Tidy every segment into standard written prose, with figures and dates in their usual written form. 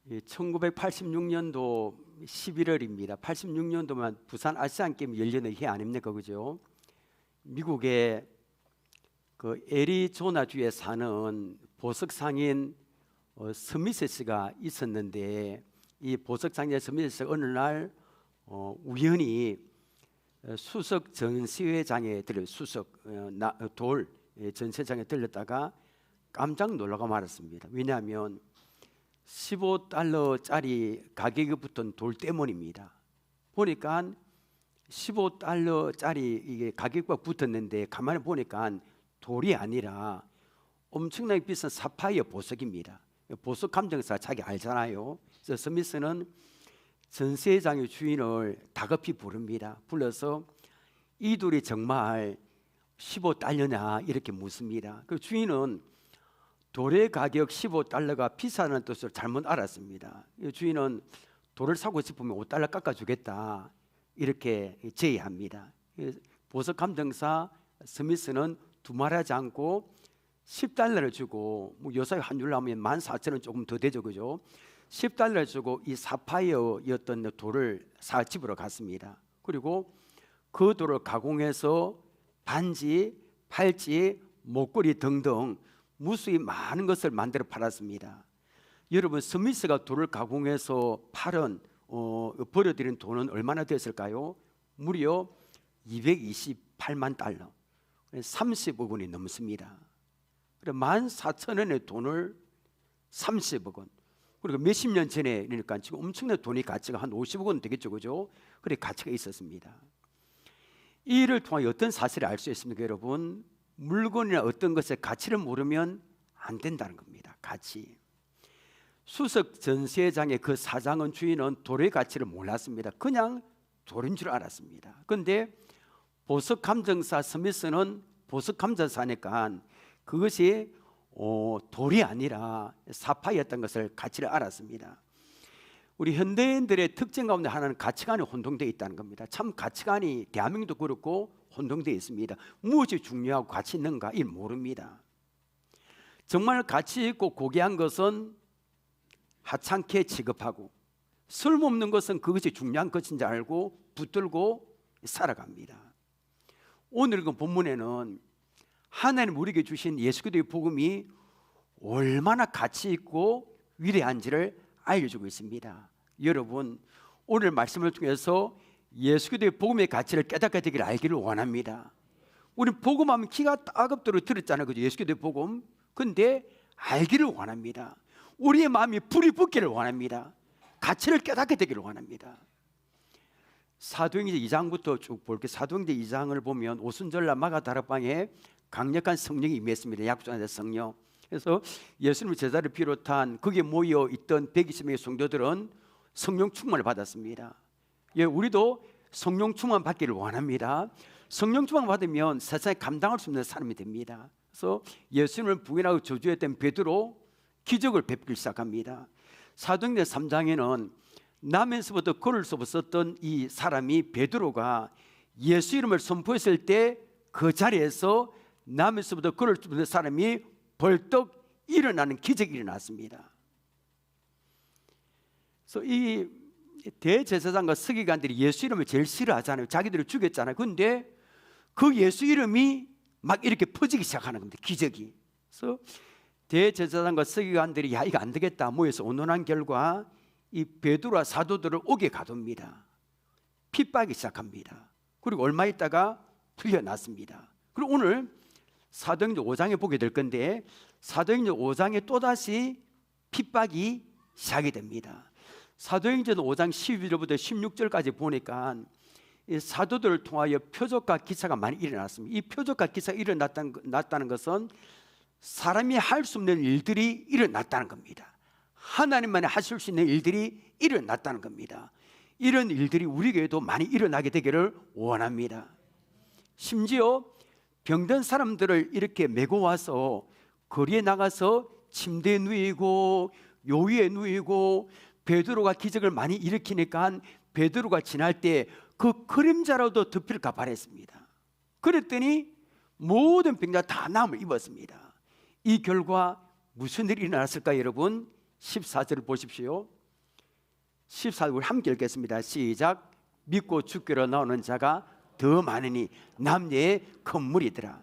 1986년도 11월입니다. 86년도면 부산 아시안게임 열리는 해 아닙니까, 그죠? 미국의 그 애리조나주에 사는 보석 상인 스미스 씨가 있었는데, 이 보석 상인 스미스 씨가 어느 날 우연히 수석 전시회장에 돌 전시회장에 들렸다가 깜짝 놀라고 말았습니다. 왜냐하면 15달러짜리 가격이 붙은 돌 때문입니다. 보니까 15달러짜리 이게 가격과 붙었는데 가만히 보니까 돌이 아니라 엄청나게 비싼 사파이어 보석입니다. 보석 감정사 자기 알잖아요. 그래서 스미스는 전시회장의 주인을 다급히 부릅니다. 불러서 이 돌이 정말 15달러냐 이렇게 묻습니다. 그 주인은 돌의 가격 15달러가 비싸는 뜻을 잘못 알았습니다. 주인은 돌을 사고 싶으면 5달러 깎아주겠다 이렇게 제의합니다. 보석 감정사 스미스는 두말하지 않고 10달러를 주고, 뭐 요새 환율로 하면 14,000원 조금 더 되죠, 그죠? 10달러를 주고 이 사파이어였던 돌을 사 집으로 갔습니다. 그리고 그 돌을 가공해서 반지, 팔찌, 목걸이 등등 무수히 많은 것을 만들어 팔았습니다. 여러분, 스미스가 돌을 가공해서 팔은 버려들인 돈은 얼마나 됐을까요? 무려 228만 달러, 30억 원이 넘습니다. 14,000원의 돈을 30억 원, 그리고 몇십 년 전에, 그러니까 지금 엄청난 돈이 가치가 한 50억 원 되겠죠, 그죠? 그래 가치가 있었습니다. 이 일을 통해 어떤 사실을 알 수 있습니까, 여러분? 물건이나 어떤 것의 가치를 모르면 안 된다는 겁니다. 가치. 수석 전시회장의 그 사장은, 주인은 돌의 가치를 몰랐습니다. 그냥 돌인 줄 알았습니다. 그런데 보석 감정사 스미스는 보석 감정사니까 그것이 돌이 아니라 사파이어였던 것을, 가치를 알았습니다. 우리 현대인들의 특징 가운데 하나는 가치관이 혼동되어 있다는 겁니다. 참 가치관이 대한민국도 그렇고 혼동되어 있습니다. 무엇이 중요하고 가치 있는가 이 모릅니다. 정말 가치 있고 고귀한 것은 하찮게 취급하고, 쓸모없는 것은 그것이 중요한 것인 줄 알고 붙들고 살아갑니다. 오늘 그 본문에는 하나님 우리에게 주신 예수 그리스도의 복음이 얼마나 가치 있고 위대한지를 알려주고 있습니다. 여러분, 오늘 말씀을 통해서 예수 그리스도의 복음의 가치를 깨닫게 되기를 알기를 원합니다. 우리 복음하면 기가 따갑도록 들었잖아요, 그죠? 예수 그리스도의 복음. 근데 알기를 원합니다. 우리의 마음이 불이 붙기를 원합니다. 가치를 깨닫게 되기를 원합니다. 사도행전 2장부터 쭉 볼게요. 사도행전 2장을 보면 오순절날 마가다락방에 강력한 성령이 임했습니다. 약속한 성령. 그래서 예수님의 제자를 비롯한 거기에 모여 있던 120명의 성도들은 성령 충만을 받았습니다. 예, 우리도 성령 충만 받기를 원합니다. 성령 충만 받으면 세상에 감당할 수 없는 사람이 됩니다. 그래서 예수님을 부인하고 저주했던 베드로 기적을 베풀기 시작합니다. 사도행전 3장에는 남에서부터 걸을 수 없었던 이 사람이, 베드로가 예수 이름을 선포했을 때 그 자리에서 남에서부터 걸을 수 없는 사람이 벌떡 일어나는 기적이 일어났습니다. 그래서 이 대제사장과 서기관들이 예수 이름을 제일 싫어하잖아요. 자기들을 죽였잖아요. 그런데 그 예수 이름이 막 이렇게 퍼지기 시작하는 겁니다. 기적이. 그래서 대제사장과 서기관들이 야, 이거 안 되겠다 모여서 의논한 결과 이 베드로와 사도들을 옥에 가둡니다. 핍박이 시작합니다. 그리고 얼마 있다가 풀려났습니다. 그리고 오늘 사도행전 5장에 보게 될 건데, 사도행전 5장에 또다시 핍박이 시작이 됩니다. 사도행전 5장 12절부터 16절까지 보니까 이 사도들을 통하여 표적과 기사가 많이 일어났습니다. 이 표적과 기사가 일어났다는 것은 사람이 할 수 없는 일들이 일어났다는 겁니다. 하나님만이 하실 수 있는 일들이 일어났다는 겁니다. 이런 일들이 우리 교회도 많이 일어나게 되기를 원합니다. 심지어 병든 사람들을 이렇게 메고 와서 거리에 나가서 침대에 누이고 요위에 누이고, 베드로가 기적을 많이 일으키니까 베드로가 지날 때 그 그림자라도 덮일까 바랬습니다. 그랬더니 모든 병자 다 나음을 입었습니다. 이 결과 무슨 일이 일어났을까, 여러분? 14절을 보십시오. 14절 우리 함께 읽겠습니다. 시작. 믿고 죽기로 나오는 자가 더 많으니 남녀의 큰 무리더라.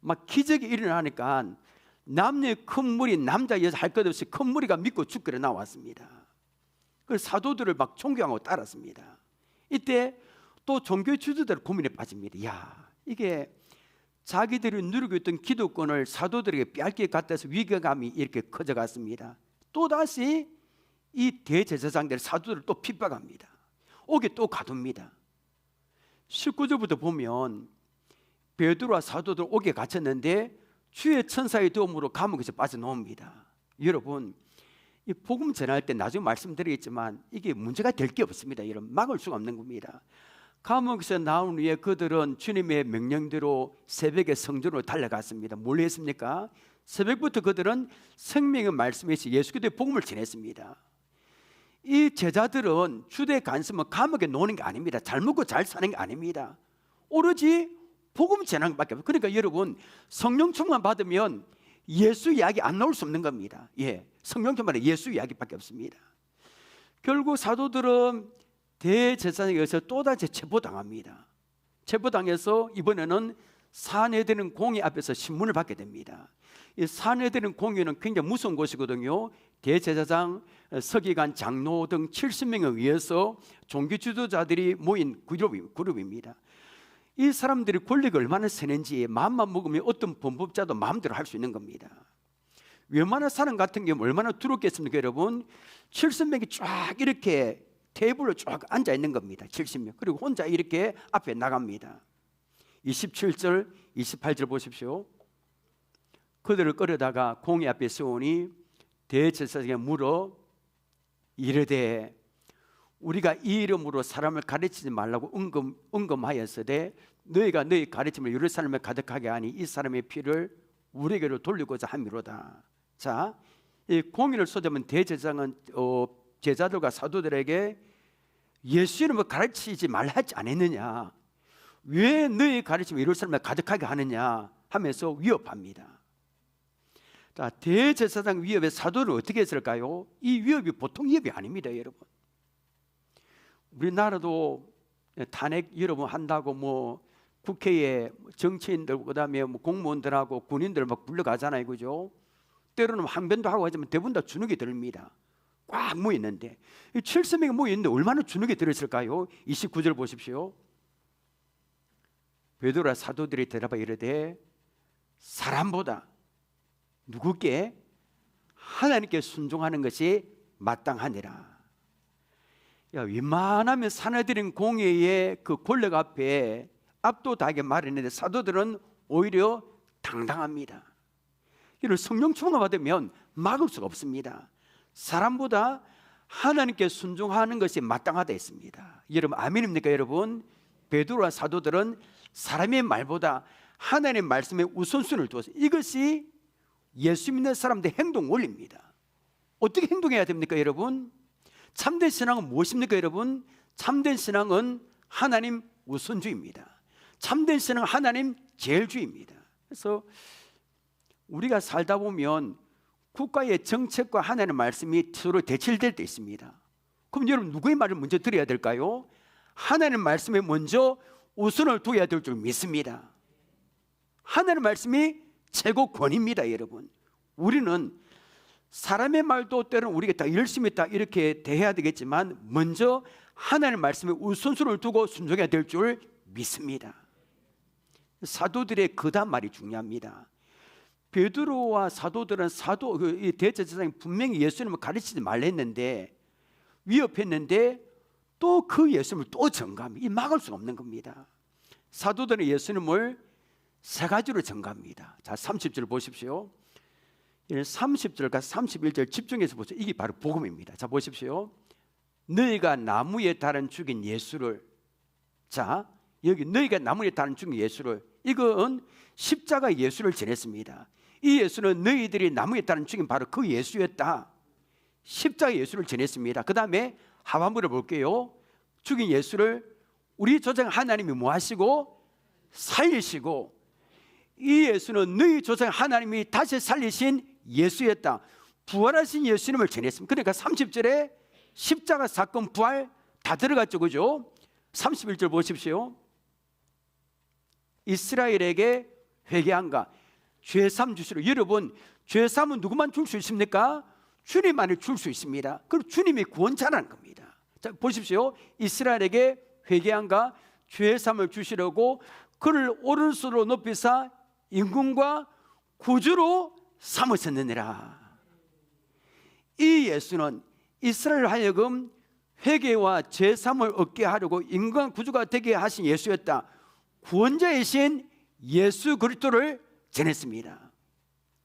막 기적이 일어나니까 남녀의 큰 무리, 남자 여자 할 것 없이 큰 무리가 믿고 죽기로 나왔습니다. 그 사도들을 막 존경하고 따랐습니다. 이때 또 종교 지도자들 고민에 빠집니다. 야, 이게 자기들이 누리고 있던 기득권을 사도들에게 빼앗길 것 같아서 위기감이 이렇게 커져갔습니다. 또다시 이 대제사장들 사도들을 또 핍박합니다. 옥에 또 가둡니다. 19절부터 보면 베드로와 사도들 옥에 갇혔는데 주의 천사의 도움으로 감옥에서 빠져나옵니다. 여러분, 이 복음 전할 때 나중에 말씀드리겠지만 이게 문제가 될 게 없습니다. 여러분, 막을 수가 없는 겁니다. 감옥에서 나온 후에 그들은 주님의 명령대로 새벽에 성전으로 달려갔습니다. 뭘 했습니까? 새벽부터 그들은 생명의 말씀에서 예수 그리스도의 복음을 전했습니다. 이 제자들은 주된 관심은 감옥에 노는 게 아닙니다. 잘 먹고 잘 사는 게 아닙니다. 오로지 복음 전하는 것밖에 없어요. 그러니까 여러분, 성령 충만 받으면 예수 이야기 안 나올 수 없는 겁니다. 예, 성령 충만은 예수 이야기밖에 없습니다. 결국 사도들은 대제사장에게서 또다시 체포당합니다. 체포당해서 이번에는 산헤드린 공회 앞에서 신문을 받게 됩니다. 이 산헤드린 공회는 굉장히 무서운 곳이거든요. 대제사장, 서기관, 장로 등 70명에 의해서 종교 지도자들이 모인 그룹입니다. 이 사람들이 권력이 얼마나 세는지 마음만 먹으면 어떤 범법자도 마음대로 할 수 있는 겁니다. 웬만한 사람 같은 경우 얼마나 두렵겠습니까, 여러분? 70명이 쫙 이렇게 테이블로 쫙 앉아 있는 겁니다. 70명. 그리고 혼자 이렇게 앞에 나갑니다. 27절, 28절 보십시오. 그들을 끌어다가 공회 앞에 세우니 대제사장에게 물어 이르되 우리가 이 이름으로 사람을 가르치지 말라고 은검하였으되 너희가 너희 가르침을 예루살렘에 가득하게 하니 이 사람의 피를 우리에게로 돌리고자 함이로다. 자, 이 공의를 쏟으면 대제사장은 제자들과 사도들에게 예수 이름을 가르치지 말라 하지 않았느냐, 왜 너희 가르침을 예루살렘에 가득하게 하느냐 하면서 위협합니다. 자, 대제사장 위협에 사도를 어떻게 했을까요? 이 위협이 보통 위협이 아닙니다, 여러분. 우리나라도 탄핵 여러 번 한다고 뭐 국회에 정치인들 그다음에 뭐 공무원들하고 군인들 막 불러가잖아요, 그죠? 때로는 항변도 하고 하지만 대부분 다 주눅이 듭니다. 꽉 모여 있는데 70명이 모여 있는데 얼마나 주눅이 들었을까요? 29절 보십시오. 베드로와 사도들이 대답하여 이르되 사람보다 누구께? 하나님께 순종하는 것이 마땅하니라. 야, 웬만하면 산헤드린 공회의 그 권력 앞에 압도당하게 말했는데 사도들은 오히려 당당합니다. 이를 성령 충만 받으면 막을 수가 없습니다. 사람보다 하나님께 순종하는 것이 마땅하다 했습니다. 여러분 아멘입니까? 여러분, 베드로와 사도들은 사람의 말보다 하나님의 말씀에 우선순위를 두어서 이것이 예수 믿는 사람들의 행동 원리입니다. 어떻게 행동해야 됩니까, 여러분? 참된 신앙은 무엇입니까, 여러분? 참된 신앙은 하나님 우선주의입니다. 참된 신앙은 하나님 제일주의입니다. 그래서 우리가 살다 보면 국가의 정책과 하나님의 말씀이 서로 대치될 때 있습니다. 그럼 여러분 누구의 말을 먼저 들어야 될까요? 하나님의 말씀에 먼저 우선을 둬야 될 줄 믿습니다. 하나님의 말씀이 최고 권위입니다, 여러분. 우리는 사람의 말도 때로는 우리가 다 열심히 다 이렇게 대해야 되겠지만 먼저 하나님의 말씀에 우선순위를 두고 순종해야 될 줄 믿습니다. 사도들의 그다음 말이 중요합니다. 베드로와 사도들은 이 대제사장이 분명히 예수님을 가르치지 말라 했는데 위협했는데 또 그 예수님을 또 전가합니다. 이 막을 수 없는 겁니다. 사도들은 예수님을 세 가지로 전가합니다. 자, 30절 보십시오. 30절과 31절 집중해서 보세요. 이게 바로 복음입니다. 자, 보십시오. 너희가 나무에 달아 죽인 예수를, 자, 여기 너희가 나무에 달아 죽인 예수를, 이건 십자가 예수를 전했습니다. 이 예수는 너희들이 나무에 달아 죽인 바로 그 예수였다. 십자가 예수를 전했습니다. 그 다음에 하반부를 볼게요. 죽인 예수를 우리 조상 하나님이 뭐 하시고? 살리시고, 이 예수는 너희 조상 하나님이 다시 살리신 예수였다. 부활하신 예수님을 전했습니다. 그러니까 30절에 십자가 사건 부활 다 들어갔죠, 그죠? 31절 보십시오. 이스라엘에게 회개한가 죄삼 주시로. 여러분, 죄삼은 누구만 줄 수 있습니까? 주님만이 줄 수 있습니다. 그럼 주님이 구원자라는 겁니다. 자, 보십시오. 이스라엘에게 회개한가 죄삼을 주시려고 그를 오른손으로 높이사 임금과 구주로 삼으셨느니라. 이 예수는 이스라엘 하여금 회개와 죄삼을 얻게 하려고 임금과 구주가 되게 하신 예수였다. 구원자이신 예수 그리스도를 전했습니다.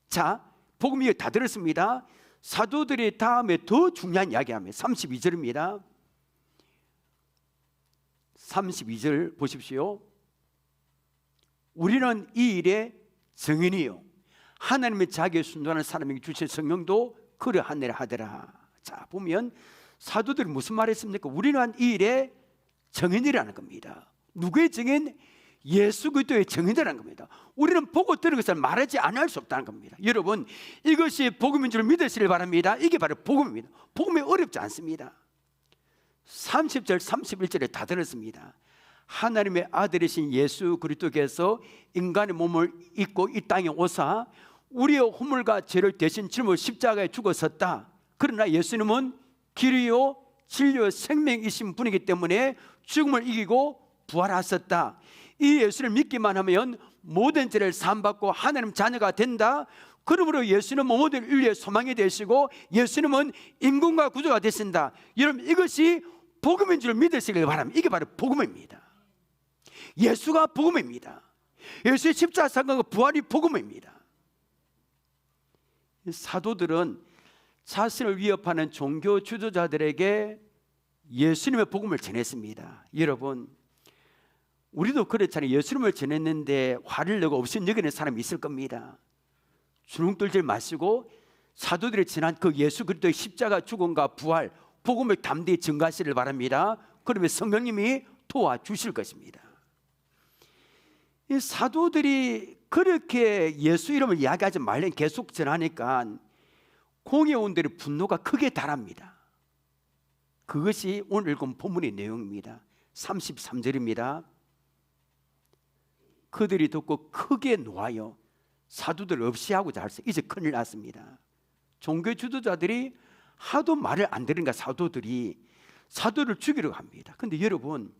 자, 복음 이거 다 들었습니다. 사도들이 다음에 더 중요한 이야기합니다. 32절입니다. 32절 보십시오. 우리는 이 일에 증인이요 하나님의 자기에 순종하는 사람에게 주신 성령도 그러하니라 하더라. 자, 보면 사도들이 무슨 말했습니까? 우리는 이 일에 증인이라는 겁니다. 누구의 증인? 예수 그리스도의 증인이라는 겁니다. 우리는 보고 들은 것을 말하지 않을 수 없다는 겁니다. 여러분, 이것이 복음인 줄 믿으시길 바랍니다. 이게 바로 복음입니다. 복음이 어렵지 않습니다. 30절 31절에 다 들었습니다. 하나님의 아들이신 예수 그리스도께서 인간의 몸을 입고 이 땅에 오사 우리의 허물과 죄를 대신 짊어 십자가에 죽었었다. 그러나 예수님은 길이요 진리요 생명이신 분이기 때문에 죽음을 이기고 부활하셨다. 이 예수를 믿기만 하면 모든 죄를 사함받고 하나님 자녀가 된다. 그러므로 예수는 모든 인류의 소망이 되시고 예수님은 임금과 구주가 되신다. 여러분, 이것이 복음인 줄 믿으시길 바랍니다. 이게 바로 복음입니다. 예수가 복음입니다. 예수의 십자가 사건과 부활이 복음입니다. 사도들은 자신을 위협하는 종교 지도자들에게 예수님의 복음을 전했습니다. 여러분, 우리도 그렇잖아요. 예수님을 전했는데 화를 내고 없인 여기는 사람이 있을 겁니다. 주눅 들지 마시고 사도들이 전한 그 예수 그리스도의 십자가 죽음과 부활 복음을 담대히 증거하시길 바랍니다. 그러면 성령님이 도와주실 것입니다. 이 사도들이 그렇게 예수 이름을 이야기하지 말래 계속 전하니까 공회원들의 분노가 크게 달합니다. 그것이 오늘 읽은 본문의 내용입니다. 33절입니다. 그들이 듣고 크게 놓아요 사도들 없이 하고자 할세. 이제 큰일 났습니다. 종교 지도자들이 하도 말을 안 들으니까 사도들이 사도를 죽이려고 합니다. 근데 여러분,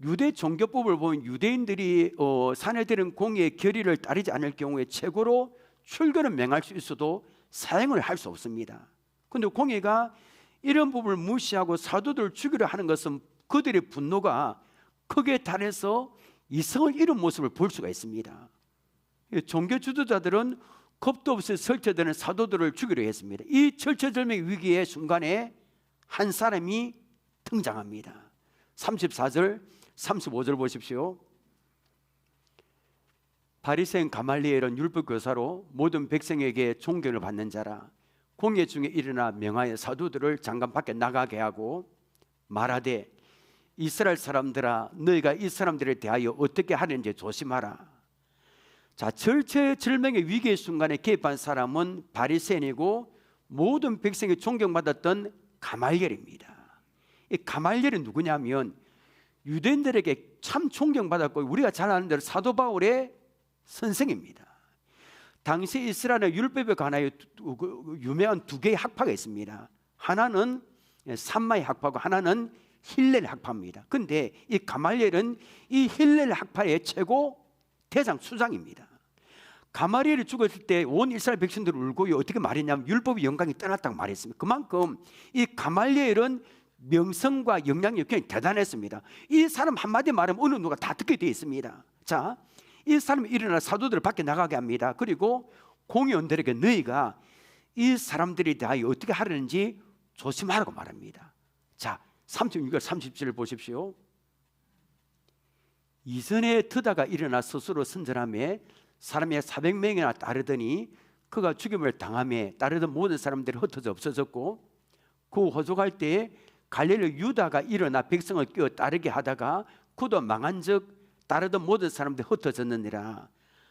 유대 종교법을 보면 유대인들이 사내들은 공의의 결의를 따르지 않을 경우에 최고로 출교는 명할 수 있어도 사형을 할 수 없습니다. 그런데 공의가 이런 법을 무시하고 사도들을 죽이려 하는 것은 그들의 분노가 크게 달해서 이성을 잃은 모습을 볼 수가 있습니다. 종교 지도자들은 겁도 없이 설치되는 사도들을 죽이려 했습니다. 이 철처절명의 위기의 순간에 한 사람이 등장합니다. 34절 35절 보십시오. 바리새인 가말리엘은 율법교사로 모든 백성에게 존경을 받는 자라. 공회 중에 일어나 명하여 사도들을 장관 밖에 나가게 하고 말하되 이스라엘 사람들아 너희가 이 사람들에 대하여 어떻게 하는지 조심하라. 자, 절체절명의 위기의 순간에 개입한 사람은 바리새인이고 모든 백성이 존경받았던 가말리엘입니다. 이 가말리엘은 누구냐면 유대인들에게 참 존경받았고 우리가 잘 아는 대로 사도 바울의 선생입니다. 당시 이스라엘의 율법에 관하여 유명한 두 개의 학파가 있습니다. 하나는 삼마의 학파고 하나는 힐렐 학파입니다. 그런데 이 가말리엘은 이 힐렐 학파의 최고 대장 수장입니다. 가말리엘이 죽었을 때 온 이스라엘 백성들을 울고 어떻게 말했냐면 율법의 영광이 떠났다고 말했습니다. 그만큼 이 가말리엘은 명성과 영향력이 굉장히 대단했습니다. 이 사람 한마디 말하면 어느 누가 다 듣게 되어 있습니다. 자, 이 사람이 일어나 사도들을 밖에 나가게 합니다. 그리고 공의원들에게 너희가 이 사람들에 대하여 어떻게 하려는지 조심하라고 말합니다. 자, 36절 30절 보십시오. 이전에 드다가 일어나 스스로 선전하며 사람이 400명이나 따르더니 그가 죽임을 당하며 따르던 모든 사람들이 흩어져 없어졌고 그 호족할 때에 갈릴리 유다가 일어나 백성을 끼어 따르게 하다가 그도 망한 즉 따르던 모든 사람들이 흩어졌느니라.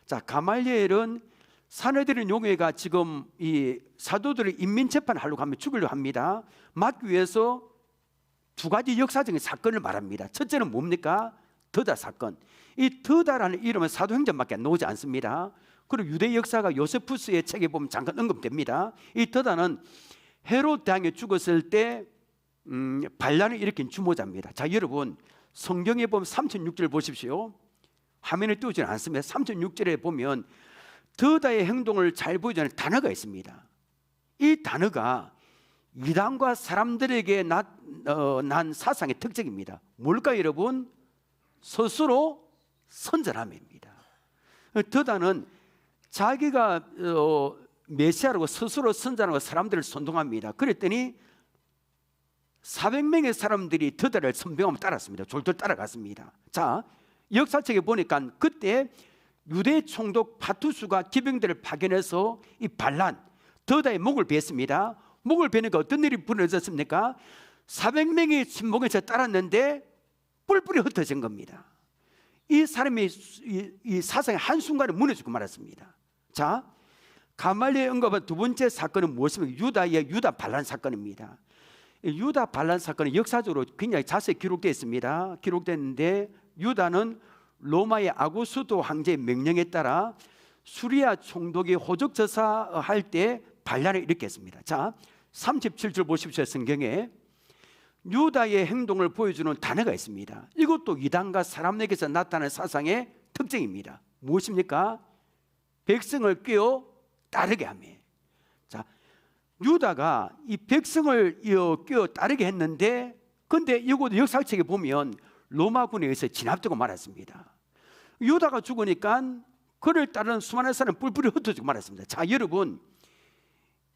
자, 가말리엘은 사내들인 용해가 지금 이 사도들을 인민재판하려고 하면 죽으려고 합니다. 막기 위해서 두 가지 역사적인 사건을 말합니다. 첫째는 뭡니까? 더다 사건. 이 더다라는 이름은 사도행전밖에 나오지 않습니다. 그리고 유대 역사가 요세푸스의 책에 보면 잠깐 언급됩니다. 이 더다는 헤롯 대왕이 죽었을 때 반란을 일으킨 주모자입니다. 자, 여러분 성경에 보면 36절 보십시오. 화면에 띄우지는 않습니다. 36절에 보면 더다의 행동을 잘 보여주는 단어가 있습니다. 이 단어가 이단과 사람들에게 난 사상의 특징입니다. 뭘까요, 여러분? 스스로 선전함입니다. 더다는 자기가 메시아라고 스스로 선전하고 사람들을 선동합니다. 그랬더니 400명의 사람들이 더다를 선병하며 따랐습니다. 졸졸 따라갔습니다. 자, 역사책에 보니까 그때 유대 총독 파투수가 기병들을 파견해서 이 반란 더다의 목을 bes습니다. 목을 베니까 어떤 일이 벌어졌습니까? 400명이 침묵에서 따랐는데 뿔뿔이 흩어진 겁니다. 이 사람이 이 사상의 한순간에 무너지고 말았습니다. 자, 가말리엘 언급한 두 번째 사건은 무엇입니까? 유다의 유다 반란 사건입니다. 유다 반란 사건은 역사적으로 굉장히 자세히 기록되어 있습니다. 기록됐는데 유다는 로마의 아구스도 황제의 명령에 따라 수리아 총독이 호적저사할 때 반란을 일으켰습니다. 자, 37절 보십시오. 성경에 유다의 행동을 보여주는 단어가 있습니다. 이것도 이단과 사람에게서 나타나는 사상의 특징입니다. 무엇입니까? 백성을 꿰어 따르게 하며. 자, 유다가 이 백성을 꿰어 따르게 했는데, 근데 이것도 역사책에 보면 로마군에 의해서 진압되고 말았습니다. 유다가 죽으니까 그를 따르는 수많은 사람은 뿔뿔이 흩어지고 말았습니다. 자, 여러분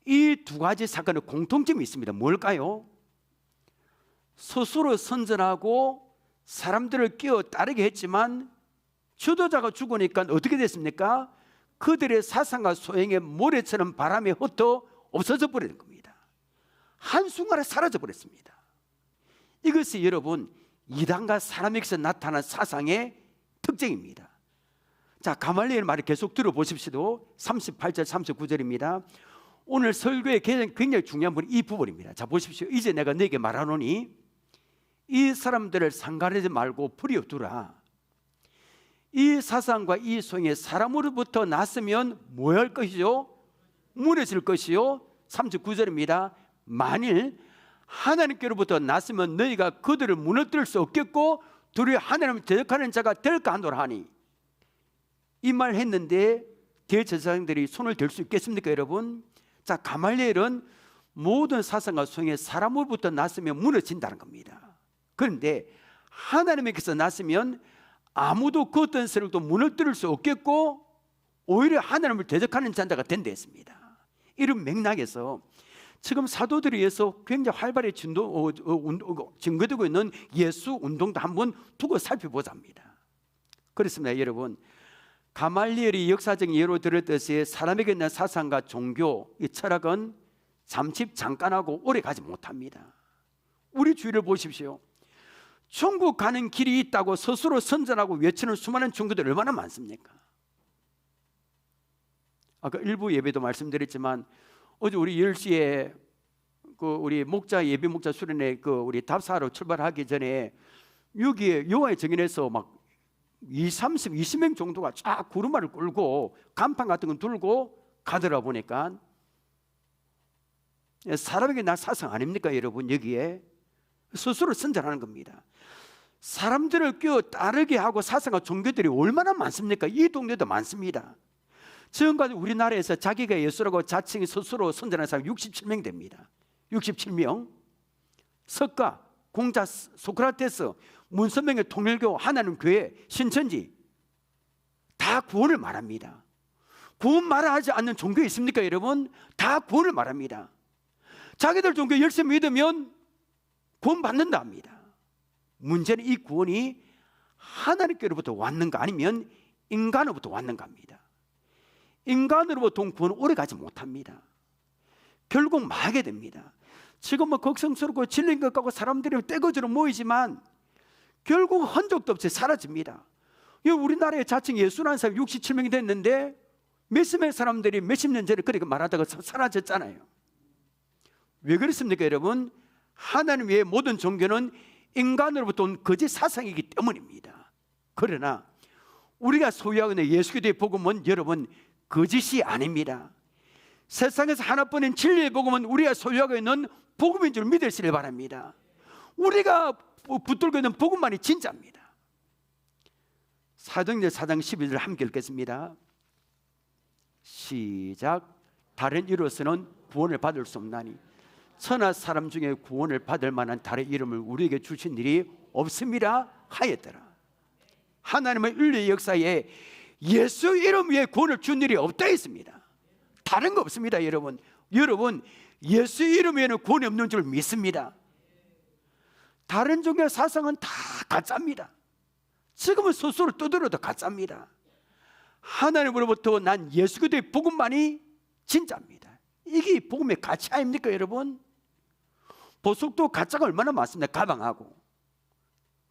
이 두 가지 사건의 공통점이 있습니다. 뭘까요? 스스로 선전하고 사람들을 끼어 따르게 했지만 지도자가 죽으니까 어떻게 됐습니까? 그들의 사상과 소행의 모래처럼 바람에 흩어 없어져 버리는 겁니다. 한순간에 사라져 버렸습니다. 이것이 여러분 이단과 사람에게서 나타난 사상의 특징입니다. 자, 가말리엘 말을 계속 들어보십시오. 38절 39절입니다. 오늘 설교의 굉장히 중요한 부분이 이 부분입니다. 자, 보십시오. 이제 내가 너에게 말하노니 이 사람들을 상관하지 말고 버려두라. 이 사상과 이 소행이 사람으로부터 났으면 뭐 할 것이죠? 무너질 것이요. 39절입니다. 만일 하나님께로부터 났으면 너희가 그들을 무너뜨릴 수 없겠고 둘이 하나님을 대적하는 자가 될까 하노라 하니. 이 말 했는데 대제사장들이 손을 댈 수 있겠습니까, 여러분? 자, 가말리엘은 모든 사상과 소행이 사람으로부터 났으면 무너진다는 겁니다. 그런데 하나님께서 났으면 아무도 그 어떤 세력도 무너뜨릴 수 없겠고 오히려 하나님을 대적하는 자가 된다 했습니다. 이런 맥락에서 지금 사도들에 의해서 굉장히 활발히 증거되고 있는 예수 운동도 한번 두고 살펴보자 합니다. 그렇습니다, 여러분. 가말리엘이 역사적인 예로 들었듯이 사람에게 있는 사상과 종교, 이 철학은 잠깐하고 오래 가지 못합니다. 우리 주위를 보십시오. 천국 가는 길이 있다고 스스로 선전하고 외치는 수많은 종교들 얼마나 많습니까? 아까 일부 예배도 말씀드렸지만 어제 우리 10시에 우리 목자 예배 목자 수련회 우리 답사하러 출발하기 전에 여기에 여호와의 정인에서 막 20명 정도가 쫙 구루마를 끌고 간판 같은 건 들고 가더라 보니까 사람에게 난 사상 아닙니까, 여러분? 여기에 스스로 선전하는 겁니다. 사람들을 끼워 따르게 하고 사상과 종교들이 얼마나 많습니까? 이 동네도 많습니다. 지금까지 우리나라에서 자기가 예수라고 자칭 스스로 선전하는 사람 67명 됩니다. 67명. 석가, 공자, 소크라테스, 문선명의 통일교, 하나님 교회, 신천지 다 구원을 말합니다. 구원 말하지 않는 종교 있습니까, 여러분? 다 구원을 말합니다. 자기들 종교 열심히 믿으면 구원 받는다 합니다. 문제는 이 구원이 하나님께로부터 왔는가 아니면 인간으로부터 왔는가 합니다. 인간으로부터 온 구원은 오래가지 못합니다. 결국 망하게 됩니다. 지금 뭐 걱정스럽고 질린 것 같고 사람들이 떼거지로 모이지만 결국 흔적도 없이 사라집니다. 우리나라에 자칭 예수라는 사람이 67명이 됐는데 몇십 명 사람들이 몇십 년 전에 그렇게 말하다가 사라졌잖아요. 왜 그렇습니까 여러분? 하나님 외의 모든 종교는 인간으로부터 온 거짓 사상이기 때문입니다. 그러나 우리가 소유하고 있는 예수 그리스도의 복음은 여러분 거짓이 아닙니다. 세상에서 하나뿐인 진리의 복음은 우리가 소유하고 있는 복음인 줄 믿으시길 바랍니다. 우리가 붙들고 있는 복음만이 진짜입니다. 사도행전 4장 12절 함께 읽겠습니다. 시작. 다른 이로서는 구원을 받을 수 없나니 천하 사람 중에 구원을 받을 만한 다른 이름을 우리에게 주신 일이 없음이라 하였더라. 하나님의 인류의 역사에 예수 이름 위에 구원을 준 일이 없다 했습니다. 다른 거 없습니다. 여러분 예수 이름 위에는 구원이 없는 줄 믿습니다. 다른 종교의 사상은 다 가짜입니다. 지금은 스스로 떠들어도 가짜입니다. 하나님으로부터 난 예수 그리스도의 복음만이 진짜입니다. 이게 복음의 가치 아닙니까 여러분? 보석도 가짜가 얼마나 많습니까? 가방하고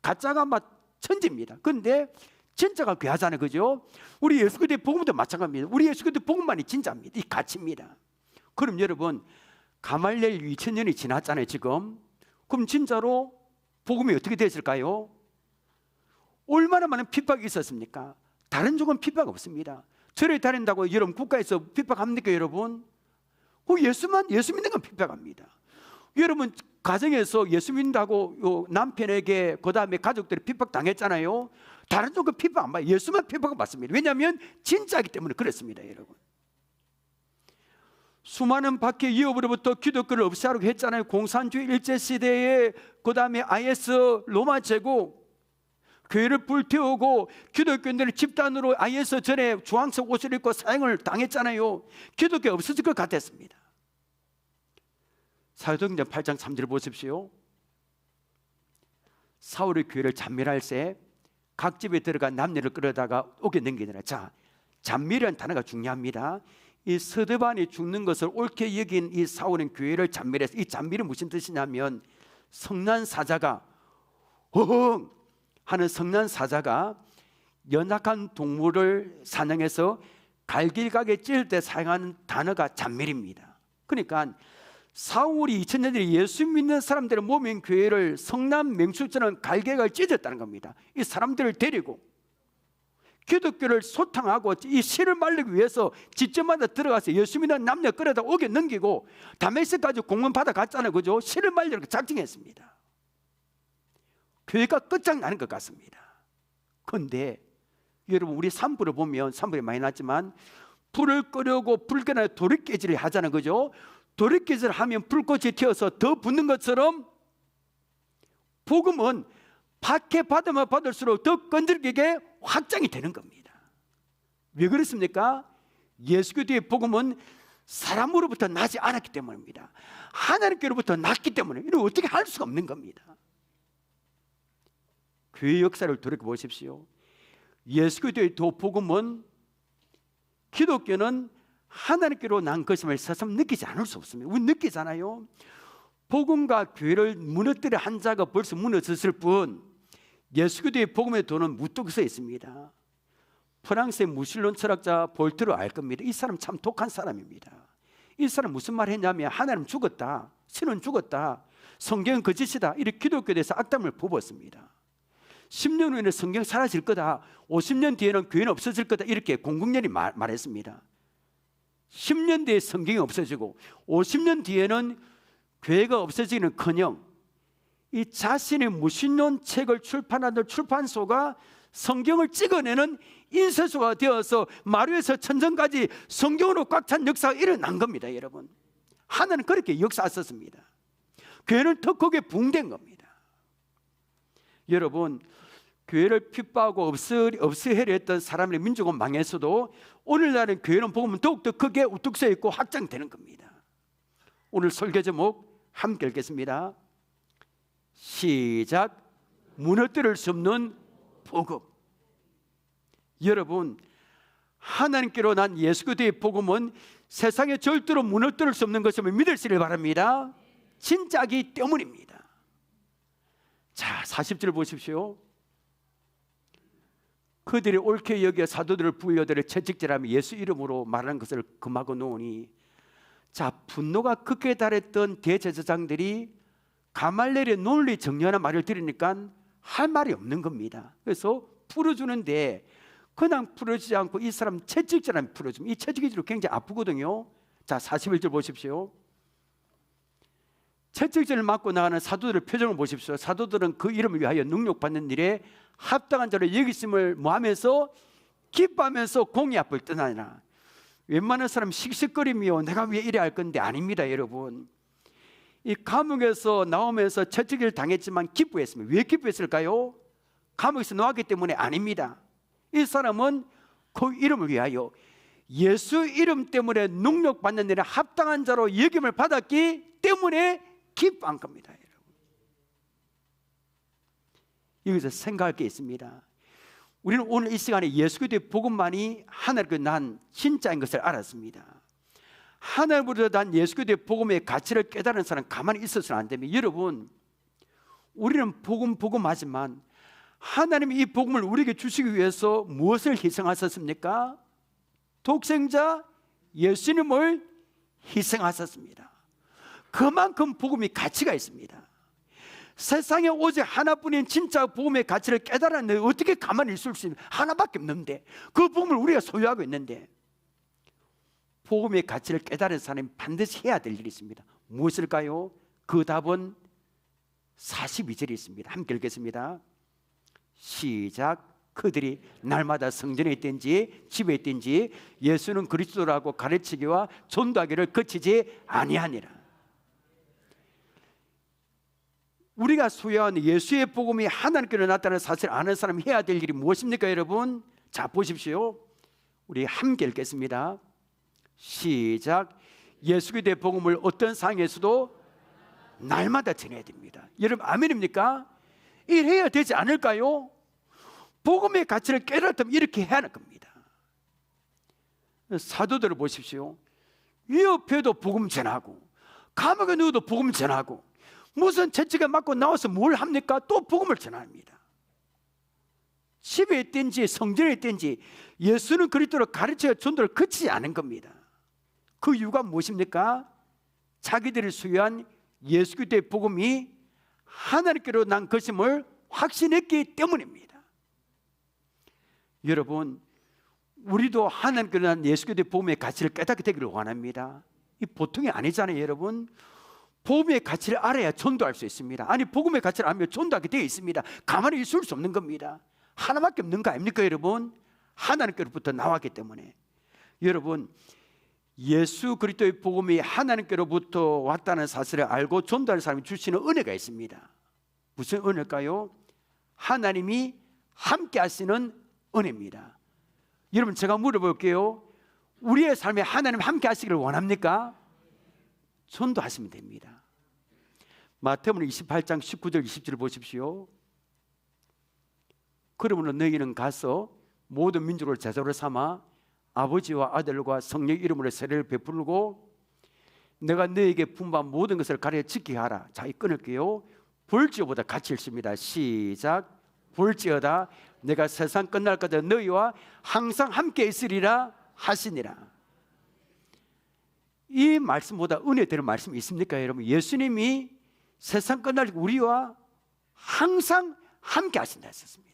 가짜가 막 천지입니다. 그런데 진짜가 귀하잖아요, 그죠? 우리 예수 그리스도의 복음도 마찬가지입니다. 우리 예수 그리스도의 복음만이 진짜입니다. 이 가치입니다. 그럼 여러분 가말리엘 2000년이 지났잖아요 지금. 그럼 진짜로 복음이 어떻게 됐을까요? 얼마나 많은 핍박이 있었습니까? 다른 종은 핍박 없습니다. 절에 다닌다고 여러분 국가에서 핍박합니까 여러분? 예수 믿는 건 핍박합니다. 여러분 가정에서 예수 믿는다고 남편에게 그 다음에 가족들이 핍박 당했잖아요. 다른 종은 핍박 안 받아요. 예수만 핍박을 받습니다. 왜냐하면 진짜이기 때문에 그렇습니다 여러분. 수많은 박해 위협으로부터 기독교를 없애하려고 했잖아요. 공산주의 일제시대에 그 다음에 IS 로마 제국 교회를 불태우고 기독교인들을 집단으로 IS 전에 주황색 옷을 입고 사형을 당했잖아요. 기독교 없어질 것 같았습니다. 사도행전 8장 3절을 보십시오. 사울의 교회를 잔멸할 새 각 집에 들어가 남녀를 끌어다가 옥에 넘기느라. 자, 잔멸이라는 단어가 중요합니다. 이 스데반이 죽는 것을 옳게 여긴 이 사울은 교회를 잔멸해서, 이 잔멸이 무슨 뜻이냐면 성난 사자가 허흥 하는 성난 사자가 연약한 동물을 사냥해서 갈길각에 찔 때 사용하는 단어가 잔멸입니다. 그러니까 사울이 2000년 전에 예수 믿는 사람들의 몸인 교회를 성난 맹수처럼 갈길각을 찢었다는 겁니다. 이 사람들을 데리고 기독교를 소탕하고 이 씨를 말리기 위해서 집집마다 들어가서 예수 믿는 남녀 끌어다 옥에 넘기고 다메섹까지 공문 받아갔잖아요, 그죠? 씨를 말리려고 작정했습니다. 교회가 끝장나는 것 같습니다. 그런데 여러분 우리 산불을 보면 산불이 많이 났지만 불을 끄려고 불켜나 도리깨질을 하잖아요, 그죠? 도리깨질을 하면 불꽃이 튀어서 더 붙는 것처럼 복음은 박해 받으면 받을수록 더 끈질기게 확장이 되는 겁니다. 왜 그렇습니까? 예수 그리스도의 복음은 사람으로부터 나지 않았기 때문입니다. 하나님께로부터 났기 때문에 이걸 어떻게 할 수가 없는 겁니다. 교회 역사를 돌이켜보십시오. 예수 그리스도의 복음은 기독교는 하나님께로 난 것임을 세상 느끼지 않을 수 없습니다. 우리 느끼잖아요. 복음과 교회를 무너뜨려 한 자가 벌써 무너졌을 뿐 예수 그리스도의 복음의 도는 무뚝 서 있습니다. 프랑스의 무신론 철학자 볼트를 알 겁니다. 이 사람 참 독한 사람입니다. 이 사람 무슨 말 했냐면 하나님 죽었다, 신은 죽었다, 성경은 거짓이다, 이렇게 기독교에 대해서 악담을 뽑았습니다. 10년 후에는 성경 사라질 거다, 50년 뒤에는 교회는 없어질 거다, 이렇게 공공연히 말했습니다. 10년 뒤에 성경이 없어지고 50년 뒤에는 교회가 없어지기는커녕 이 자신의 무신론 책을 출판하던 출판소가 성경을 찍어내는 인쇄소가 되어서 마루에서 천정까지 성경으로 꽉 찬 역사가 일어난 겁니다. 여러분, 하나는 그렇게 역사하셨습니다. 교회는 더 크게 붕된 겁니다. 여러분, 교회를 핍박하고 없애려 했던 사람의 민족은 망했어도 오늘날은 교회는 복음은 더욱더 크게 우뚝 서 있고 확장되는 겁니다. 오늘 설교 제목 함께 읽겠습니다. 시작. 무너뜨릴 수 없는 복음. 여러분, 하나님께로 난 예수 그리스도의 복음은 세상에 절대로 무너뜨릴 수 없는 것임을 믿으시길 바랍니다. 진짜이기 때문입니다. 자, 40절 보십시오. 그들이 옳게 여겨 사도들을 부여들을 채찍질하며 예수 이름으로 말하는 것을 금하고 놓으니, 자, 분노가 극에 달했던 대제사장들이 가말리엘의 논리 정연한 말을 들으니까 할 말이 없는 겁니다. 그래서 풀어주는데 그냥 풀어주지 않고 이 사람 채찍질하면 풀어주면 이 채찍질로 굉장히 아프거든요. 자, 41절 보십시오. 채찍질을 맞고 나가는 사도들의 표정을 보십시오. 사도들은 그 이름을 위하여 능력받는 일에 합당한 자로 여기심을 모하면서 기뻐하면서 공의 앞을 떠나니라. 웬만한 사람 씩씩거리며 내가 왜 이래 할 건데, 아닙니다 여러분. 이 감옥에서 나오면서 채찍을 당했지만 기뻐했습니다. 왜 기뻐했을까요? 감옥에서 나왔기 때문에? 아닙니다. 이 사람은 그 이름을 위하여 예수 이름 때문에 능력받는 일에 합당한 자로 여김을 받았기 때문에 기뻐한 겁니다. 여러분, 여기서 생각할 게 있습니다. 우리는 오늘 이 시간에 예수 그리스도의 복음만이 하나님께 난 진짜인 것을 알았습니다. 하나님으로부터 난 예수 그리스도의 복음의 가치를 깨달은 사람 가만히 있어서는 안 됩니다. 여러분, 우리는 복음하지만 하나님이 이 복음을 우리에게 주시기 위해서 무엇을 희생하셨습니까? 독생자 예수님을 희생하셨습니다. 그만큼 복음이 가치가 있습니다. 세상에 오직 하나뿐인 진짜 복음의 가치를 깨달았는데 어떻게 가만히 있을 수 있는, 하나밖에 없는데 그 복음을 우리가 소유하고 있는데, 복음의 가치를 깨달은 사람이 반드시 해야 될 일이 있습니다. 무엇일까요? 그 답은 42절에 있습니다. 함께 읽겠습니다. 시작. 그들이 날마다 성전에 있든지 집에 있든지 예수는 그리스도라고 가르치기와 전도하기를 그치지 아니하니라. 우리가 소유한 예수의 복음이 하나님께로 나타나는 사실을 아는 사람이 해야 될 일이 무엇입니까 여러분? 자, 보십시오. 우리 함께 읽겠습니다. 시작. 예수 그리스도의 복음을 어떤 상황에서도 날마다 전해야 됩니다. 여러분, 아멘입니까? 이래야 되지 않을까요? 복음의 가치를 깨달았다면 이렇게 해야 하는 겁니다. 사도들을 보십시오. 위협해도 복음 전하고, 감옥에 넣어도 복음 전하고, 무슨 채찍에 맞고 나와서 뭘 합니까? 또 복음을 전합니다. 집에 있든지 성전에 있든지 예수는 그리스도로 가르쳐 전도를 그치지 않은 겁니다. 그 이유가 무엇입니까? 자기들이 소유한 예수 그리스도의 복음이 하나님께로 난 것임을 확신했기 때문입니다. 여러분, 우리도 하나님께로 난 예수 그리스도의 복음의 가치를 깨닫게 되기를 원합니다. 이 보통이 아니잖아요 여러분. 복음의 가치를 알아야 전도할 수 있습니다. 아니, 복음의 가치를 알면 전도하게 되어 있습니다. 가만히 있을 수 없는 겁니다. 하나밖에 없는 거 아닙니까 여러분? 하나님께로부터 나왔기 때문에. 여러분, 예수 그리스도의 복음이 하나님께로부터 왔다는 사실을 알고 전도하는 사람이 주시는 은혜가 있습니다. 무슨 은혜일까요? 하나님이 함께 하시는 은혜입니다. 여러분, 제가 물어볼게요. 우리의 삶에 하나님 함께 하시기를 원합니까? 전도하시면 됩니다. 마태복음 28장 19절 20절을 보십시오. 그러므로 너희는 가서 모든 민족을 제자로 삼아 아버지와 아들과 성령 이름으로 세례를 베풀고 내가 너희에게 분부한 모든 것을 가르쳐 지키게 하라. 자, 이 끊을게요. 볼지어보다 같이 읽습니다. 시작. 볼지어다 내가 세상 끝날까지 너희와 항상 함께 있으리라 하시니라. 이 말씀보다 은혜 되는 말씀이 있습니까 여러분? 예수님이 세상 끝날 우리와 항상 함께 하신다 했었습니다.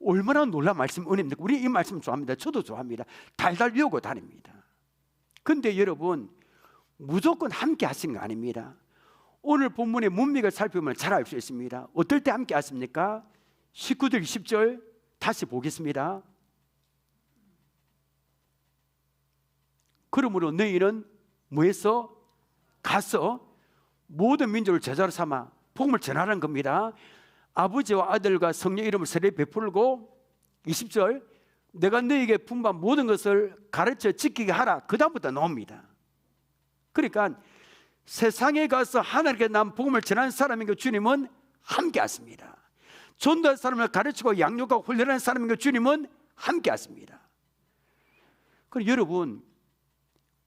얼마나 놀라운 말씀, 은혜입니까? 우리 이 말씀 좋아합니다. 저도 좋아합니다. 달달 외우고 다닙니다. 근데 여러분, 무조건 함께 하시는 거 아닙니다. 오늘 본문의 문맥을 살펴보면 잘 알 수 있습니다. 어떨 때 함께 하십니까? 19절 20절 다시 보겠습니다. 그러므로 너희는 뭐해서? 가서 모든 민족을 제자로 삼아 복음을 전하라는 겁니다. 아버지와 아들과 성령 이름을 세례 베풀고 20절 내가 너희에게 분부한 모든 것을 가르쳐 지키게 하라. 그 다음부터 나옵니다. 그러니까 세상에 가서 하나님께 난 복음을 전하는 사람인 주님은 함께 하십니다. 전도할 사람을 가르치고 양육하고 훈련하는 사람인 주님은 함께 하십니다. 그럼 여러분,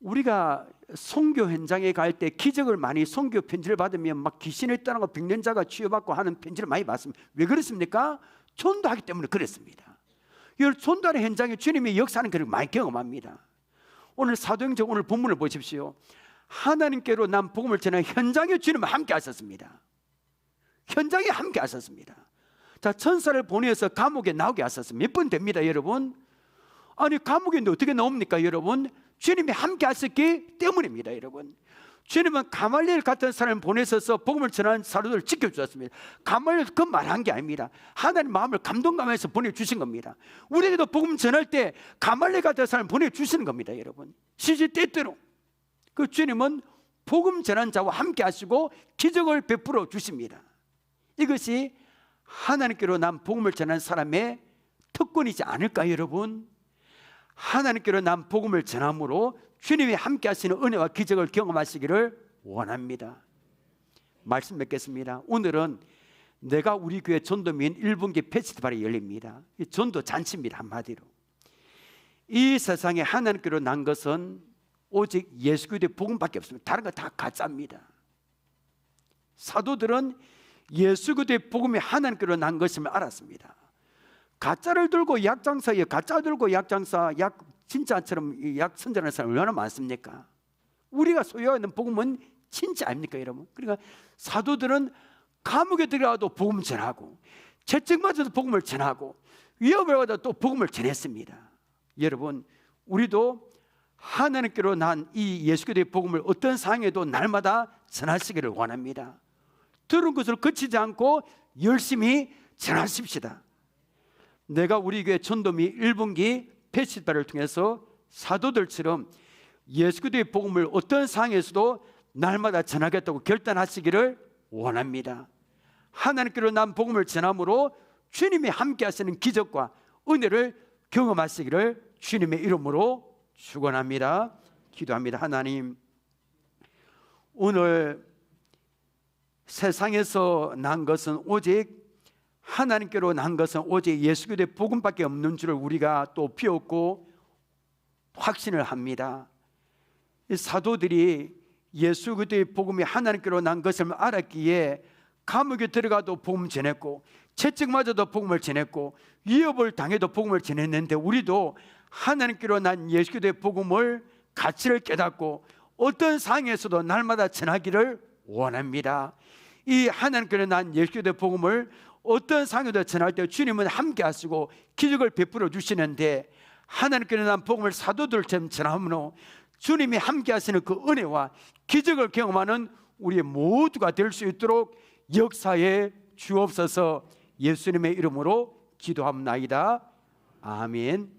우리가 선교 현장에 갈 때 기적을 많이 선교 편지를 받으면 막 귀신을 떠나고 병련자가 치유받고 하는 편지를 많이 받습니다. 왜 그렇습니까? 전도하기 때문에 그렇습니다. 이 전도하는 현장에 주님의 역사는 그렇게 많이 경험합니다. 오늘 사도행전 오늘 본문을 보십시오. 하나님께로 난 복음을 전하는 현장에 주님은 함께 하셨습니다. 현장에 함께 하셨습니다. 자, 천사를 보내서 감옥에 나오게 하셨습니다. 몇 번 됩니다, 여러분? 아니, 감옥에 어떻게 나옵니까, 여러분? 주님이 함께 하셨기 때문입니다, 여러분. 주님은 가말리엘 같은 사람을 보내셔서 복음을 전하는 사도들을 지켜주셨습니다. 가말리엘 그 말한 게 아닙니다. 하나님 마음을 감동감해서 보내주신 겁니다. 우리에게도 복음 전할 때 가말리엘 같은 사람을 보내주시는 겁니다, 여러분. 시시때때로 그 주님은 복음 전한 자와 함께 하시고 기적을 베풀어 주십니다. 이것이 하나님께로 난 복음을 전하는 사람의 특권이지 않을까, 여러분? 하나님께로 난 복음을 전함으로 주님이 함께 하시는 은혜와 기적을 경험하시기를 원합니다. 말씀 맺겠습니다. 오늘은 내가 우리 교회 전도민 1분기 페스티벌이 열립니다. 이 전도 잔치입니다, 한마디로. 이 세상에 하나님께로 난 것은 오직 예수 그리스도의 복음밖에 없습니다. 다른 거 다 가짜입니다. 사도들은 예수 그리스도의 복음이 하나님께로 난 것임을 알았습니다. 가짜를 들고 약장사에 가짜 들고 약장사 약 진짜처럼 약 선전하는 사람 얼마나 많습니까? 우리가 소유하는 복음은 진짜 아닙니까, 여러분? 그러니까 사도들은 감옥에 들어가도 복음 전하고 채찍맞아도 복음을 전하고 위협을 받아도 또 복음을 전했습니다. 여러분, 우리도 하나님께로 난 이 예수 그리스도의 복음을 어떤 상황에도 날마다 전하시기를 원합니다. 들은 것을 그치지 않고 열심히 전하십시다. 내가 우리 교회 전도미 1분기 페스티벌을 통해서 사도들처럼 예수 그리스도의 복음을 어떤 상황에서도 날마다 전하겠다고 결단하시기를 원합니다. 하나님께로 난 복음을 전함으로 주님이 함께 하시는 기적과 은혜를 경험하시기를 주님의 이름으로 축원합니다. 기도합니다. 하나님, 오늘 세상에서 난 것은 오직 하나님께로 난 것은 오직 예수 그리스도의 복음밖에 없는 줄을 우리가 또 배웠고 확신을 합니다. 이 사도들이 예수 그리스도의 복음이 하나님께로 난 것을 알았기에 감옥에 들어가도 복음 전했고 채찍맞아도 복음을 전했고 위협을 당해도 복음을 전했는데 우리도 하나님께로 난 예수 그리스도의 복음을 가치를 깨닫고 어떤 상황에서도 날마다 전하기를 원합니다. 이 하나님께로 난 예수 그리스도의 복음을 어떤 상황에도 전할 때 주님은 함께 하시고 기적을 베풀어 주시는데 하나님께로 난 복음을 사도들처럼 전함으로 주님이 함께 하시는 그 은혜와 기적을 경험하는 우리 모두가 될 수 있도록 역사에 주옵소서. 예수님의 이름으로 기도합나이다. 아멘.